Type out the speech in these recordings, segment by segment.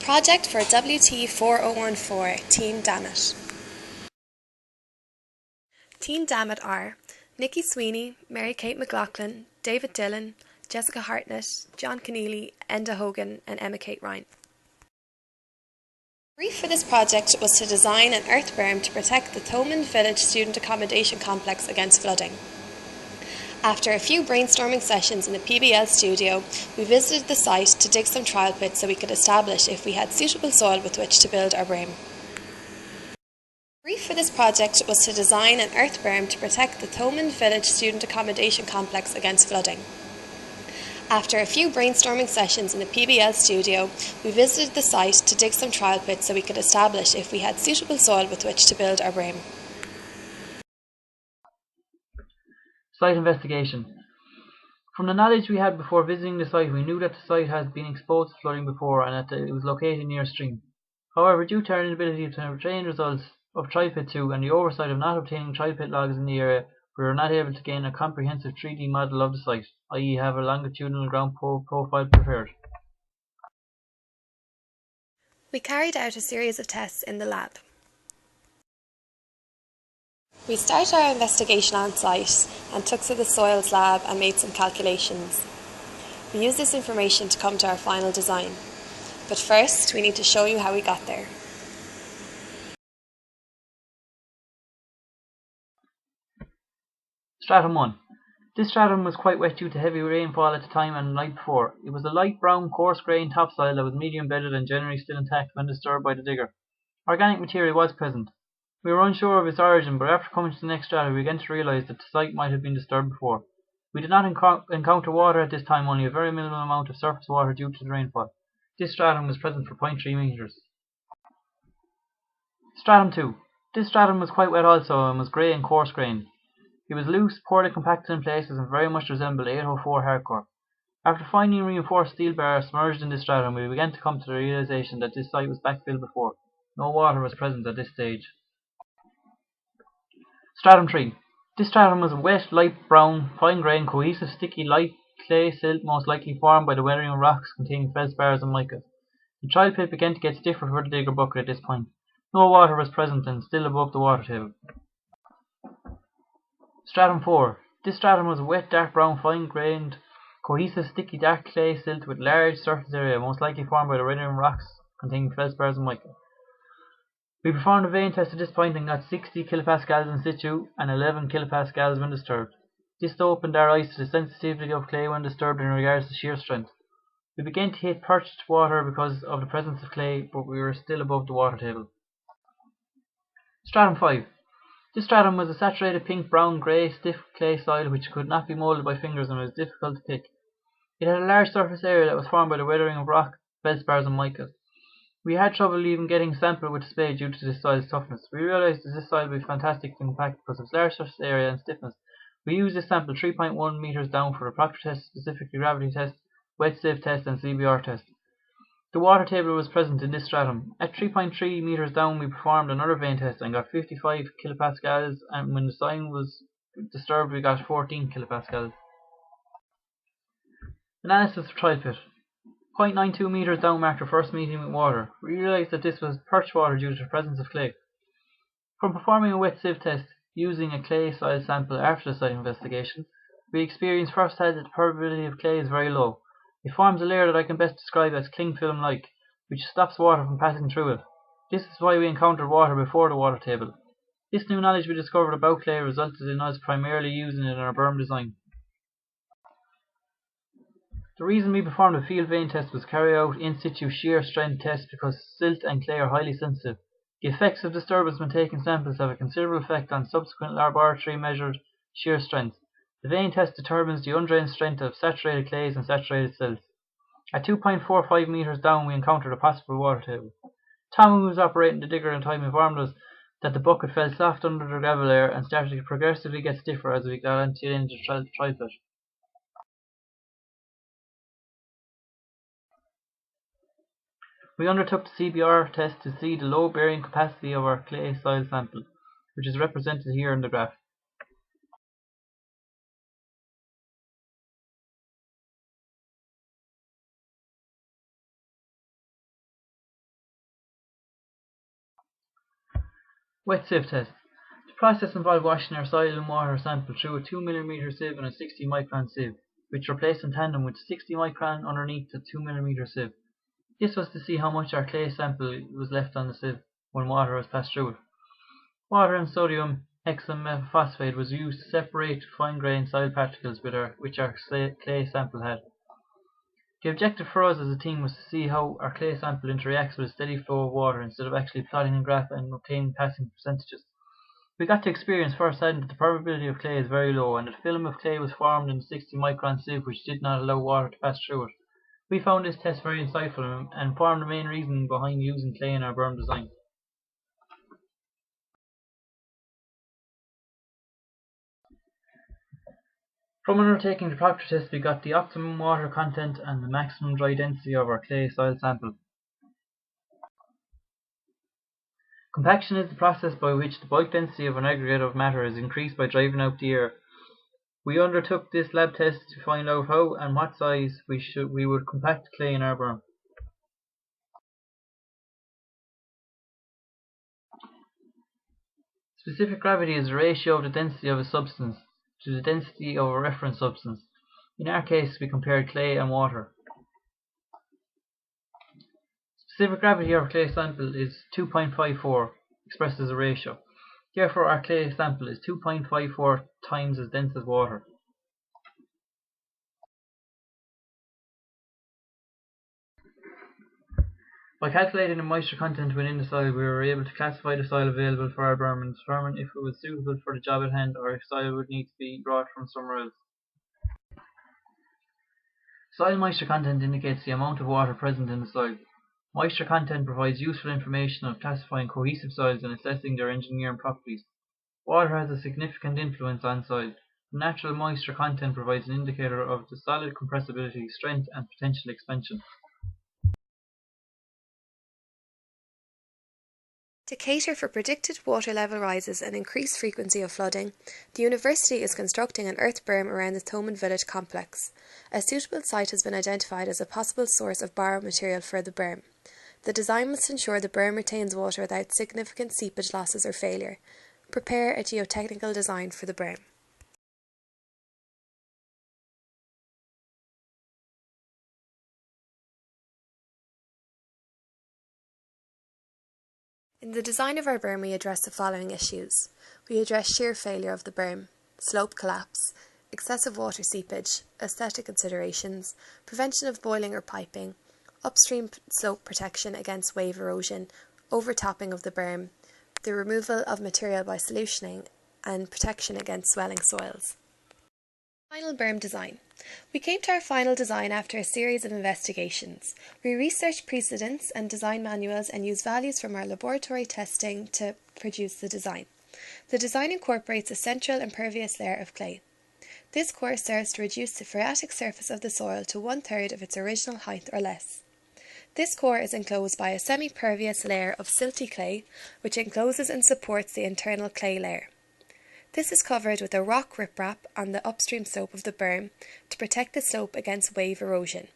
Project for Wt4014 Berm Damit. Team Damit are Nikki Sweeney, Mary Kate McLaughlin, David Dillon, Jessica Hartnett, John Keneally, Enda Hogan and Emma Kate Ryan. The brief for this project was to design an earth berm to protect the Thomond Village student accommodation complex against flooding. After a few brainstorming sessions in the PBL studio, we visited the site to dig some trial pits so we could establish if we had suitable soil with which to build our berm. The brief for this project was to design an earth berm to protect the Thomond Village student accommodation complex against flooding. After a few brainstorming sessions in the PBL studio, we visited the site to dig some trial pits so we could establish if we had suitable soil with which to build our berm. Site investigation. From the knowledge we had before visiting the site, we knew that the site has been exposed to flooding before and that it was located near a stream. However, due to our inability to obtain results of trial pit 2 and the oversight of not obtaining trial pit logs in the area, we were not able to gain a comprehensive 3D model of the site, i.e. have a longitudinal ground profile prepared. We carried out a series of tests in the lab. We started our investigation on site and took to the soils lab and made some calculations. We used this information to come to our final design. But first, we need to show you how we got there. Stratum 1. This stratum was quite wet due to heavy rainfall at the time and the night before. It was a light brown, coarse-grained topsoil that was medium bedded and generally still intact when disturbed by the digger. Organic material was present. We were unsure of its origin, but after coming to the next strata, we began to realise that the site might have been disturbed before. We did not encounter water at this time, only a very minimal amount of surface water due to the rainfall. This stratum was present for 0.3 metres. Stratum 2. This stratum was quite wet also and was grey and coarse-grained. It was loose, poorly compacted in places, and very much resembled 804 hardcore. After finding reinforced steel bars submerged in this stratum, we began to come to the realisation that this site was backfilled before. No water was present at this stage. Stratum 3. This stratum was a wet, light brown, fine-grained, cohesive, sticky, light clay silt most likely formed by the weathering of rocks containing feldspars and mica. The trial pit began to get stiffer for the digger bucket at this point. No water was present and still above the water table. Stratum 4. This stratum was a wet, dark brown, fine-grained, cohesive, sticky, dark clay silt with large surface area, most likely formed by the weathering rocks containing feldspars and mica. We performed a vein test at this point and got 60 kilopascals in situ and 11 kilopascals when disturbed. This opened our eyes to the sensitivity of clay when disturbed in regards to shear strength. We began to hit purged water because of the presence of clay, but we were still above the water table. Stratum 5. This stratum was a saturated pink, brown, grey, stiff clay soil which could not be moulded by fingers and was difficult to pick. It had a large surface area that was formed by the weathering of rock, feldspars and mica. We had trouble even getting a sample with a spade due to this soil's toughness. We realised that this soil would be fantastic to compact because of its large surface area and stiffness. We used this sample 3.1 metres down for the Proctor test, specifically gravity test, wet sieve test and CBR test. The water table was present in this stratum. At 3.3 metres down we performed another vein test and got 55 kilopascals, and when the soil was disturbed we got 14 kilopascals. Analysis of trial pit. 0.92 metres down marked our first meeting with water. We realised that this was perched water due to the presence of clay. From performing a wet sieve test using a clay soil sample after the site investigation, we experienced firsthand that the permeability of clay is very low. It forms a layer that I can best describe as cling film-like, which stops water from passing through it. This is why we encountered water before the water table. This new knowledge we discovered about clay resulted in us primarily using it in our berm design. The reason we performed a field vein test was to carry out in situ shear strength tests because silt and clay are highly sensitive. The effects of disturbance when taking samples have a considerable effect on subsequent laboratory measured shear strength. The vein test determines the undrained strength of saturated clays and saturated silts. At 2.45 metres down we encountered a possible water table. Tom, who was operating the digger at the time, informed us that the bucket fell soft under the gravel layer and started to progressively get stiffer as we got into the trial pit. We undertook the CBR test to see the low bearing capacity of our clay soil sample, which is represented here in the graph. Wet sieve test. The process involved washing our soil and water sample through a 2mm sieve and a 60 micron sieve, which were placed in tandem with 60 micron underneath the 2mm sieve. This was to see how much our clay sample was left on the sieve when water was passed through it. Water and sodium hexamethylphosphate was used to separate fine-grained soil particles which our clay sample had. The objective for us as a team was to see how our clay sample interacts with a steady flow of water instead of actually plotting a graph and obtaining passing percentages. We got to experience firsthand that the probability of clay is very low and that a film of clay was formed in the 60 micron sieve which did not allow water to pass through it. We found this test very insightful and formed the main reason behind using clay in our berm design. From undertaking the proctor test, we got the optimum water content and the maximum dry density of our clay soil sample. Compaction is the process by which the bulk density of an aggregate of matter is increased by driving out the air. We undertook this lab test to find out how and what size we would compact clay in our berm. Specific gravity is the ratio of the density of a substance to the density of a reference substance. In our case, we compared clay and water. Specific gravity of our clay sample is 2.54, expressed as a ratio. Therefore, our clay sample is 2.54 times as dense as water. By calculating the moisture content within the soil, we were able to classify the soil available for our berm and determine if it was suitable for the job at hand or if soil would need to be brought from somewhere else. Soil moisture content indicates the amount of water present in the soil. Moisture content provides useful information on classifying cohesive soils and assessing their engineering properties. Water has a significant influence on soil. The natural moisture content provides an indicator of the solid compressibility, strength, and potential expansion. To cater for predicted water level rises and increased frequency of flooding, the university is constructing an earth berm around the Thomond Village complex. A suitable site has been identified as a possible source of borrowed material for the berm. The design must ensure the berm retains water without significant seepage losses or failure. Prepare a geotechnical design for the berm. In the design of our berm, we address the following issues. We address shear failure of the berm, slope collapse, excessive water seepage, aesthetic considerations, prevention of boiling or piping, upstream slope protection against wave erosion, overtopping of the berm, the removal of material by solutioning, and protection against swelling soils. Final berm design. We came to our final design after a series of investigations. We researched precedents and design manuals and used values from our laboratory testing to produce the design. The design incorporates a central impervious layer of clay. This core serves to reduce the phreatic surface of the soil to 1/3 of its original height or less. This core is enclosed by a semi-pervious layer of silty clay, which encloses and supports the internal clay layer. This is covered with a rock riprap on the upstream slope of the berm to protect the slope against wave erosion.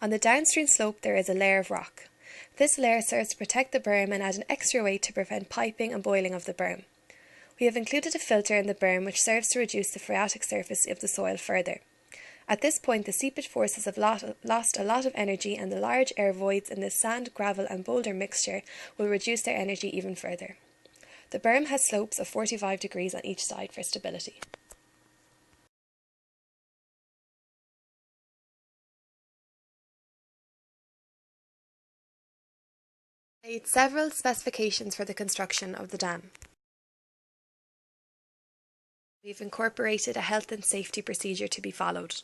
On the downstream slope there is a layer of rock. This layer serves to protect the berm and add an extra weight to prevent piping and boiling of the berm. We have included a filter in the berm which serves to reduce the phreatic surface of the soil further. At this point the seepage forces have lost a lot of energy and the large air voids in the sand, gravel and boulder mixture will reduce their energy even further. The berm has slopes of 45 degrees on each side for stability. We made several specifications for the construction of the dam. We've incorporated a health and safety procedure to be followed.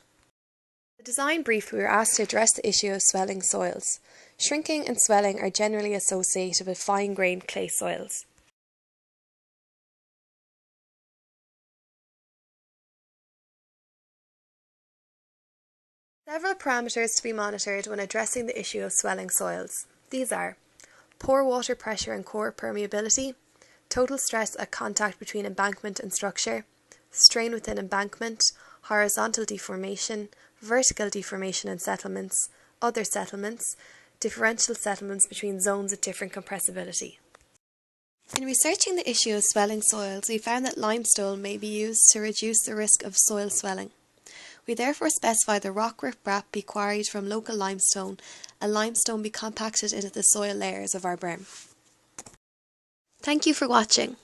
In the design brief, we were asked to address the issue of swelling soils. Shrinking and swelling are generally associated with fine-grained clay soils. Several parameters to be monitored when addressing the issue of swelling soils. These are pore water pressure and core permeability, total stress at contact between embankment and structure, strain within embankment, horizontal deformation, vertical deformation in settlements, other settlements, differential settlements between zones of different compressibility. In researching the issue of swelling soils, we found that limestone may be used to reduce the risk of soil swelling. We therefore specify the rock riprap be quarried from local limestone and limestone be compacted into the soil layers of our berm. Thank you for watching.